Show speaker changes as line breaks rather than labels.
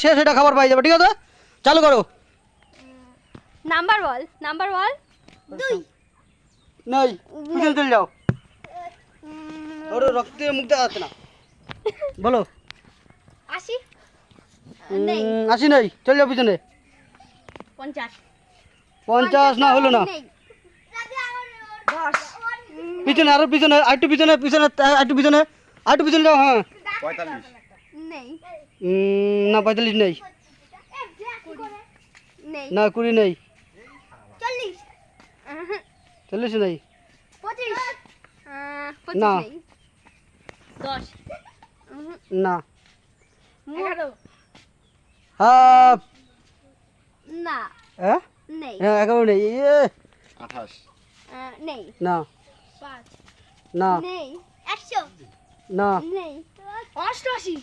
সে সেটা খাবার পাই যাবে, ঠিক আছে? চালু করো।
নাম্বার বল, নাম্বার বল। 2
নাই, পিছনে চলে যাও। ওরে রক্তে মুখ দেখা যাচ্ছে না। বলো।
80 নেই।
80 নেই, চলে যাও পিছনে।
50
50 না, হলো না।
নেই। 10
পিছনে, আরো পিছনে, আরেকটু পিছনে, পিছনে, আরেকটু পিছনে, আরেকটু পিছনে যাও। হ্যাঁ
45
নেই।
না, 45 নেই।
নেই।
না, 20 নেই।
40
40 নেই।
25
না।
নেই। 10
না।
11
হাফ।
না।
হ্যাঁ
নেই।
11 নেই।
28
নেই।
না
5
না
নেই। 100
না
নেই। 88